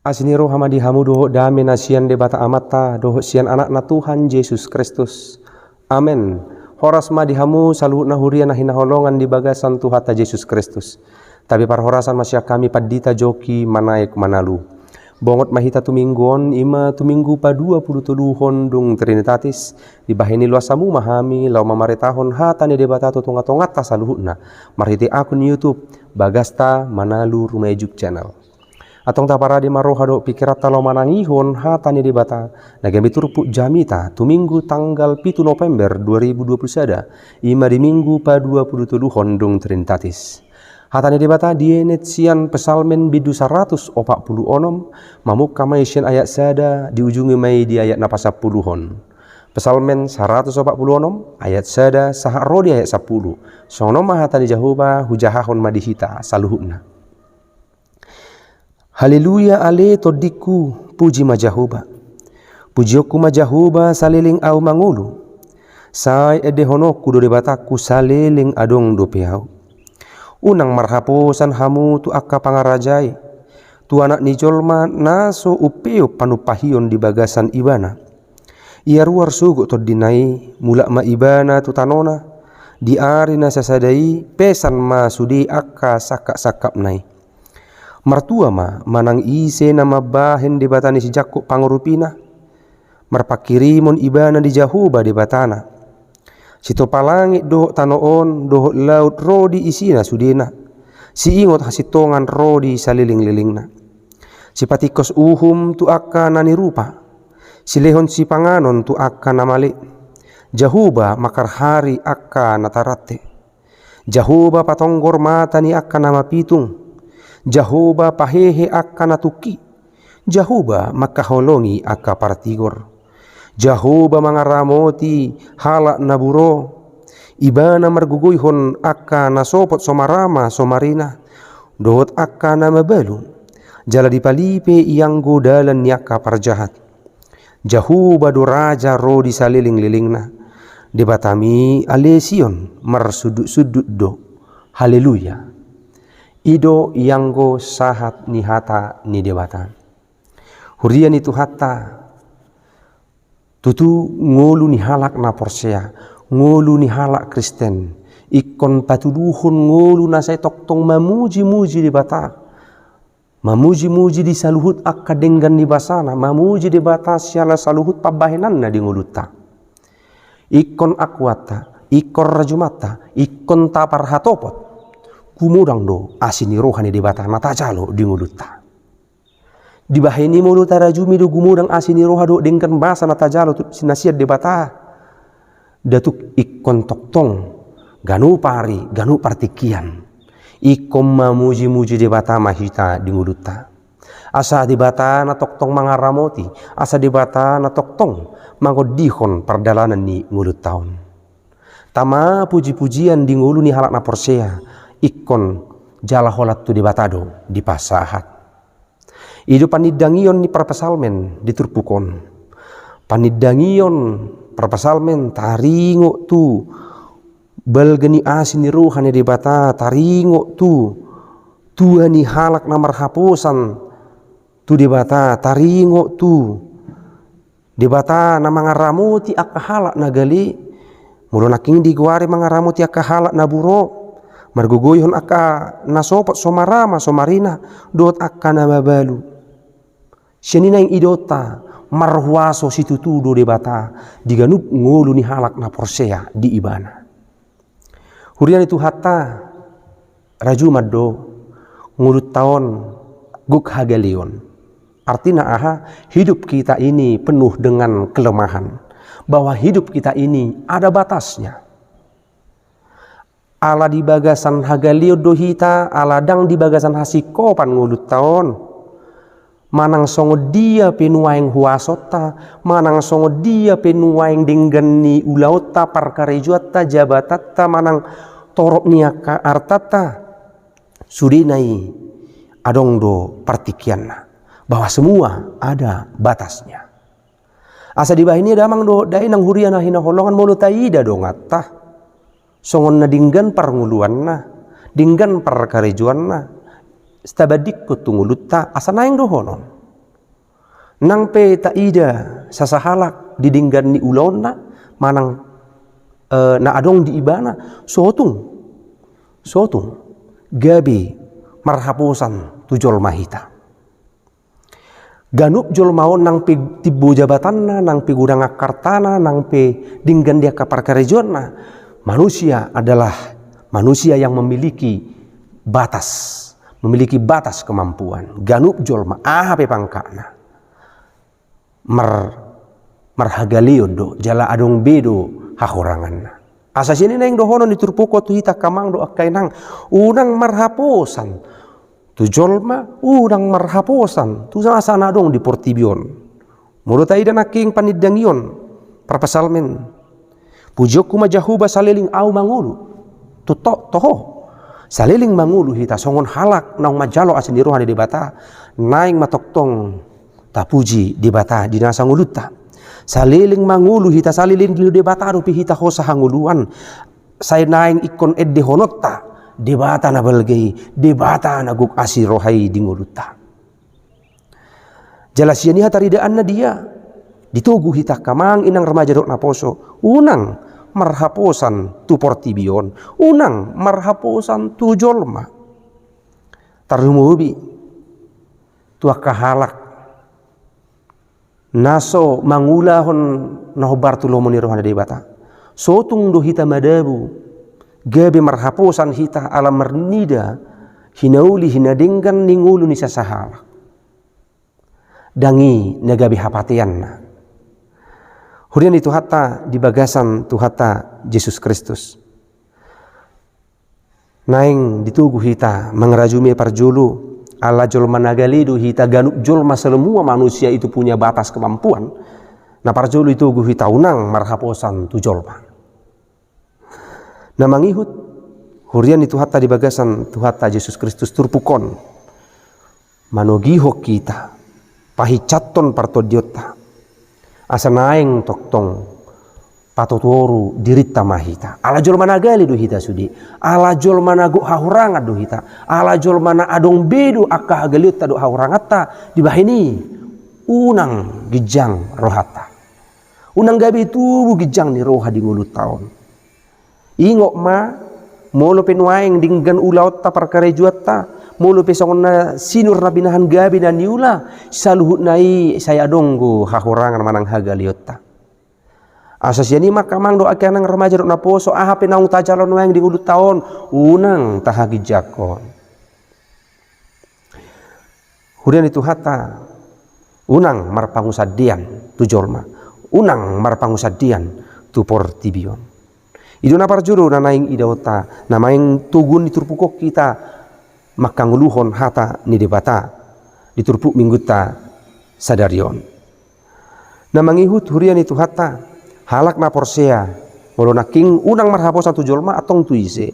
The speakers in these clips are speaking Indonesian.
Asiniro hamadi hamu doho dame nasian debata amata doho sian anak na Tuhan Yesus Kristus. Amen. Horas ma dihamu saluhut na huria na hinaholongan di bagasan Tuhata Yesus Kristus. Tapi par horasan masya kami padita joki manaik manalu. Bongot mahita tuminggon ima tuminggu pa 20 hondung Trinitatis. Dibahini luasamu mahami lau mamaretahon hata ni debata tongat-tongat ta saluhutna. Marhiti akun YouTube Bagasta Manalu Rumejuk Channel. Atong tapara di marohado pikirat talo manangihon hatani debata nagami turpu jamita tuminggu tanggal 7 November 2021 ima di minggu pa 27 hondung Trinitatis. Hatani debata dienet sian pesalmen bidu 140 onom mamuk kamai sian ayat sada di ujungi mai di ayat napa 10 hon. Pesalmen 140 onom ayat sada sahak rodi ayat 10 sonom hatani Jehovah hujahahon madihita saluhutna. Haleluya ale todiku puji majahuba. Pujioku majahuba saliling au mangulu. Sai edehonoku do debataku saliling adong do piau. Unang marhaposan hamu tu akka pangarajai. Tu anak ni jolma naso upeo panupahion di bagasan ibana. Ia ruar sugu todinai mulak ma ibana tu tanona. Di arina sasadai pesan ma sudi akka sakap-sakap nai. Martua ma manang ise nama bahen di batani si Jakub pangurupina. Marpakirimon ibana di Jehovah di batana. Sito palangit dohok tanoon dohok laut rodi isina sudena. Si ingot hasitongan rodi saliling-lilingna. Si patikos uhum tu akka nani rupa. Si lehon si panganon tu akka namali. Jehovah makar hari akka natarate. Jehovah patonggor mata ni akka nama pitung. Jehovah pahehe akka natuki. Jehovah makaholongi akka partigor. Jehovah mangaramoti halak naburo. Ibana margugoyhon akka nasopot somarama somarina. Dohot akka namabalu. Jala dipalipe iyang godalan nyaka parjahat. Jehovah do raja ro di saliling-lilingna. Debatami alesion marsudut-sudut do. Haleluya. Ido yanggo sahat ni hata ni debata. Hurian itu hata. Tutu ngolu ni halak na porsea. Ngolu ni halak Kristen. Ikon patuduhon ngolu na say toktong mamuji-muji debata. Mamuji-muji di saluhut akka denggan di basana. Mamuji debata siala saluhut pabahenan na di nguluta. Ikon akwata. Ikon rajumata. Ikon tapar hatopot. Kumudang do asini rohani debata mata jalo di nguluta. Di bahini muluta rajumi do gumudang asini roha do dengkan basa nata jalo tu sinasiat debata. Datuk ikon toktong ganu pari ganu partikian. Ikom mamuji-muji debata mahita di nguluta. Asa debata na toktong mangaramoti. Asa debata na toktong mangodihon perdalanan ni ngulutaon. Tama puji-pujian di ngulu ni halak na porsea. Ikon jala holat tu di batado di pasahat. Ido panidangion ni perpesalmen diturpukon. Panidangion perpesalmen taringo tu balgeni asin ni rohani di bata taringo tu Tuhan ni halak na marhaposan tu di bata taringo tu di bata na mangaramuti akka halak na gali mulo naking di guari mangaramuti akka halak na buro. Margugoyhon akka nasopot somarama somarina dot akka namabalu. Siyanina yung idota marhuaso situtudo debata diganup ngulu ni halak na porsea di ibana. Hurian itu hatta rajumad do ngulut taon guk hagalion. Artinya hidup kita ini penuh dengan kelemahan. Bahwa hidup kita ini ada batasnya. Ala di bagasan hagalio dohita, ala dang di bagasan hasikopan ngulut taon. Manang songo dia penuaing huasota, manang songo dia penuaing denggani ulaota parkarejuata jabatata manang torok niaka artata. Sudinai adong do partikianna. Bahwa semua ada batasnya. Asa di bahini damang do dai nang huriana hinaholongan molutaida do ngata. Songon na dinggan parnguluan na, dinggan parkarejuan na, stabadik ko tungulutta asa naing dohonon. nang pe taida sasahalak didinggan ni ulona manang na adong di ibana sotung gabi marhaposan tu jolma hita. Ganup jolmaon nang pe tibbo jabatanna, nang pe gudang akartana, nang pe dinggan dia kapar karejonna. Manusia adalah manusia yang memiliki batas kemampuan. Ganup jolma pe pangkana. Marhagalio do jala adong bedo hakoranganna. Asa sini neng dohono ni turpoko tu hita kamang do akainang unang marhaposan tu jolma unang marhaposan tu sana dong di portibion. Mulut aida naking panidangion perpasalmen pujokku majahuba saleling au mangulu tu toho saleling mangulu hita songon halak naung majalo asin diroha di bata naing matoktong tapuji di bata di nasa nguluta. Saliling mangulu hita saliling gilu debata rupi hita hosa hanguluan saya naing ikon edde honotta debata na balgei debata na guk asirohai di nguluta. Jelas yani hataridaan na dia ditugu hita kamang inang remaja dok naposo unang marhaposan tu portibion unang marhaposan tu jolma tarumubi tu akahalak naso mangulahon nahobar tu lomo ni rohana debata sotung do hita madabu gabe marhaposan hita alam mernida hinauli hinadinggan ningulu ni sasahala dangi nagabi hapatianna hurian itu hatta di bagasan tu hatta Yesus Kristus naing ditugu hita mengerajumi parjulu ala jolma nagalidu hita ganup jolma semua manusia itu punya batas kemampuan. Na parjulu itu gu hita unang marhaposan tu jolma. Na mangihut hurian itu hatta di bagasan tu hatta Yesus Kristus turpukon. Manogiho kita pahicaton partodiota. Asa naeng toktong patotoru dirita mahita ala jol mana gali do hita sudi ala jol mana go hahuranga do hita ala jol mana adong bedu akka agaliut do hahurangata di bahini unang gijang rohata unang gabi tubu gijang ni roha di ngulut taon ingok ma molo penwaeng dinggan ulaut ta perkara juata molo pesongon na sinur na binahan gabi na niula saluhut nai saya adonggo hahurangan manang hagaliut ta. Asas yani makamang do akanang remaja do naposo hape naung tajalon waeng di ulut taon unang tahagi jakon. Hurian itu hatta unang marpangusadian tu jolma unang marpangusadian tu portibion. Idu na parjuru na naing idawata na maing tugun diturpukok kita makanguluhon hata ni debata diturpuk mingguta sadarion. Na mangihut hurian itu hatta halak na porsea molo naking unang marhaposan tu jolma atong tu ise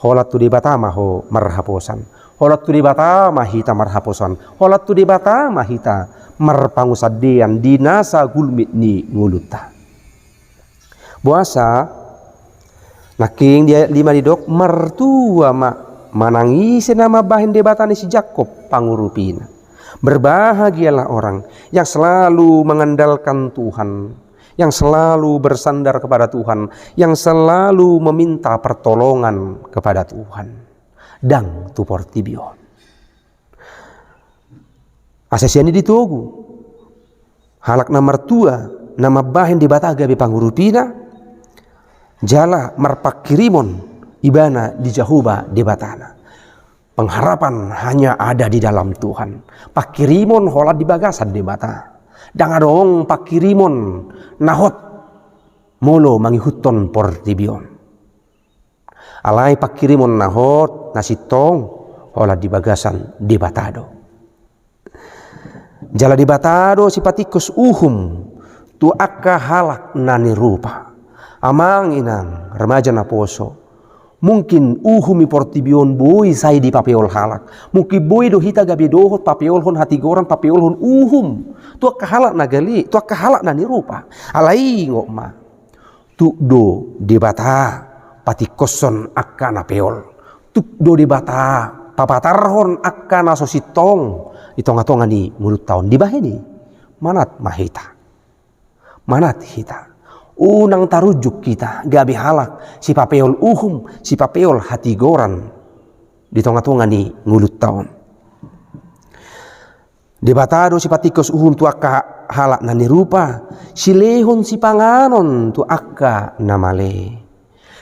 holat tu debata maho marhaposan holat tu debata mahita marhaposan holat tu debata mahita marpangusadian dinasa gulmit ni nguluta buasa naking dia 5 di dok mertua manangisi nama bahin debata ni si Jakob pangurupina berbahagialah orang yang selalu mengandalkan Tuhan yang selalu bersandar kepada Tuhan, yang selalu meminta pertolongan kepada Tuhan. Dang tu portibion. Asasiani ditugu. Halak na mertua, nama bahin di bataga be pangurupina, jala marpakirimon ibana di jahuba di batana. Pengharapan hanya ada di dalam Tuhan. Pakirimon holat di bagasan di bata. Dangadong pakirimon nahot molo mangihuton portibion. Alai pakirimon nahot nasitong hola di bagasan di batado. Jala di batado si patikus tu akka halak nani rupa. Amang inang remaja naposo. Mungkin mi portibion boy say di papeol halak. Mungkin boy do hita gabi dohot papeol hon hati goran papeol hon Tu akka halak nagali, tu akka halak nani rupa. Alai ngok ma. Tu do di bata pati koson akka napeol. Tu do di bata papatarhon akka nasositong. Itong-atongan ni mulut tahun di bahini. manat mahita. Manat hita. Unang tarujuk kita gabi halak si papeol uhum, si papeol hati goran di tonga-tonga ni ngulut taon. Debatado si patikos uhum tu akka halak na nirupa, si lehon si panganon tu akka namale.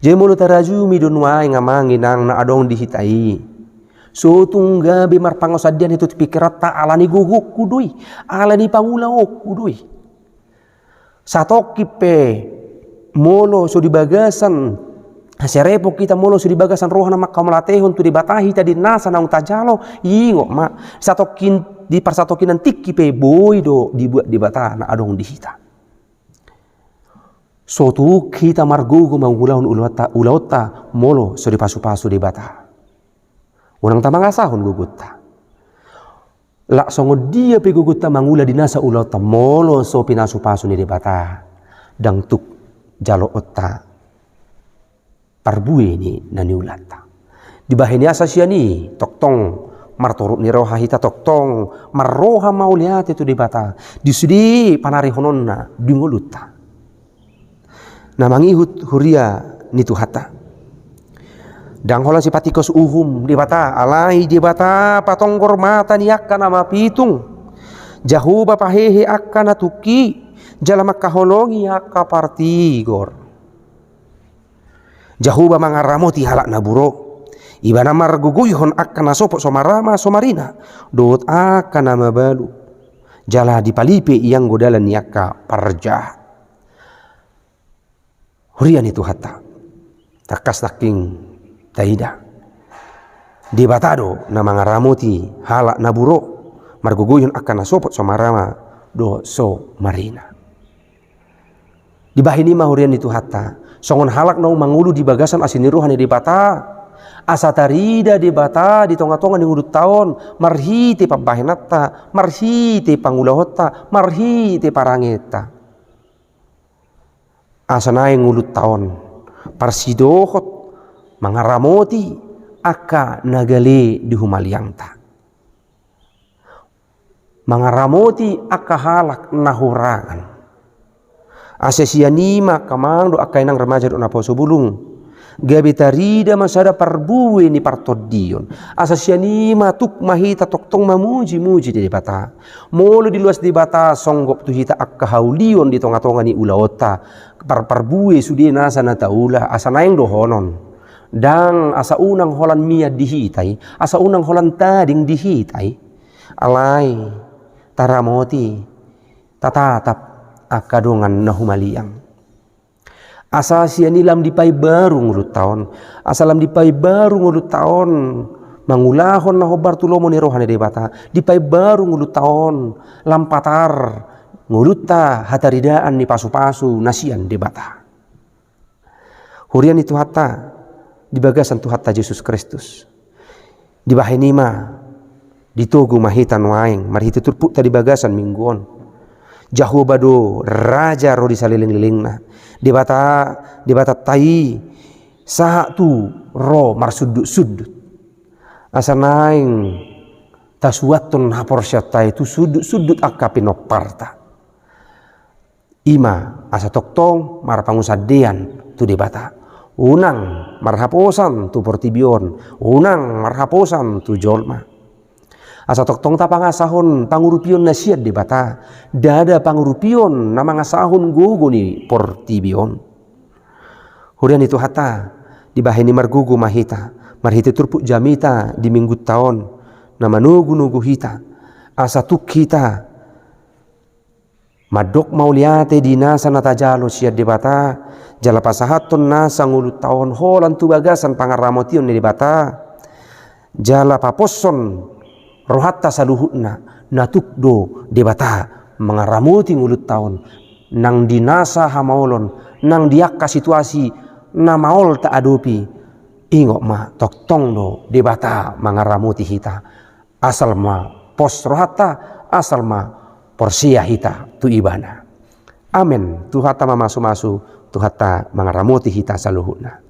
Jemolo tarajumi donwai ngamangi nang na adong dihitai. So tungga bemar pangosadian itu pikirat ta alani guguk kudui, alani pangulaok kudui. Satok kipe molo so di bagasan haserepo kita molo so di bagasan roh na makamelatehon tu di batahi tadi nasa naung tajalo ingo ma satokin di parsatokinan tik kipe boy do dibuat di bata na adong dihita. So tu kita margugo mangulahon ulauta molo so di pasu-pasu di bata. Unang tamang asahon gugutta. Lak songo dia pe gugutta mangula dinasa ulauta molo so pinasu-pasu ni di bata. Dang tuk jalo otta parbue ni naniulata. Di bahini asasya ni toktong martoruk ni roha hita toktong marroha mauliat itu di bata. Disudi panari hononna dingoluta. Namangihut huria nitu hata. Dang hola si patikos uhum di bata alai di bata patonggor mata ni akka nama pitung. Jahuba pahehe akka natuki jalama kaholongi akka partigor. Jahuba mangaramoti halak naburo. Ibana marguguyhon akka nasopok somarama somarina. Dot akka nama balu. Jala dipalipe yang godalan ni akka parjah. Hurian itu hata. Takas taking taida. Di batado na mangaramoti halak naburo marguguyhon akan nasopot somarama do so marina. Di bahini mahurian itu hatta songon halak nau mangulu di bagasan asiniruhan di bata asa tarida di bata di tonga-tonga di ngudut taon marhite pabahinata marhite pangulahota marhite parangeta asa naeng ngudut taon parsidohot mangaramoti akka nagale di humaliangta. Mangaramoti akka halak nahurangan. Asesianima kamang do akka inang remaja do naposo bulung. Gabi tarida masada parbue ni partodion. Asesianima tuk mahita toktong mamuji-muji di bata. Molo di luas di bata songgop tu hita akka haulion di tonga-tonga ni ulaota. Parbue sudi nasa na taula asa naeng dohonon. Dang asa unang holan mia dihitai, asa unang holan tading dihitai, alai taramoti tatatap akadongan nahumaliang. Asa sia nilam dipai baru ngulut taon, asalam dipai baru ngulut taon, mangulahon na hobar tulomo ni rohani debata, dipai baru ngulut taon, lampatar ngulutta hataridaan ni pasu-pasu nasian debata. Hurian itu hatta di bagasan tu hatta Yesus Kristus. Di bahinima ditugu mahitan waeng marhiti turpuk tadi bagasan mingguon. Jahu bado raja ro di saliling-lilingna. Di bata tai saha tu ro marsudut-sudut. Asa naing taswatun hapor syatai tu sudut-sudut akka pinoparta. Ima asa toktong marpangusadean tu di bata. Unang marhaposan tu portibion, unang marhaposan tu jolma. Asa toktong ta pangasahon pangurupion na siad di bata, dada pangurupion na mga sahon gugo ni portibion. Hurian itu hata, di bahini margugo mahita, marhiti turpuk jamita di minggu taon, na manugu-nugu hita, asa tuk hita, madok mauliate di nasa natajalo siad di bata, jala pasahaton nasa ngulut taon holan tu bagasan pangaramotion ni di bata, jala paposon rohatta saluhutna natukdo di bata mangaramuti ngulut taon nang dinasa hamaolon nang diakka situasi na maol ta adopi ingok ma toktong do di bata mangaramuti hita asal ma pos rohatta asal ma porsia hita tu ibana. Amen. Tu hatta mamasu-masu tu hatta mangaramuti hita saluhutna.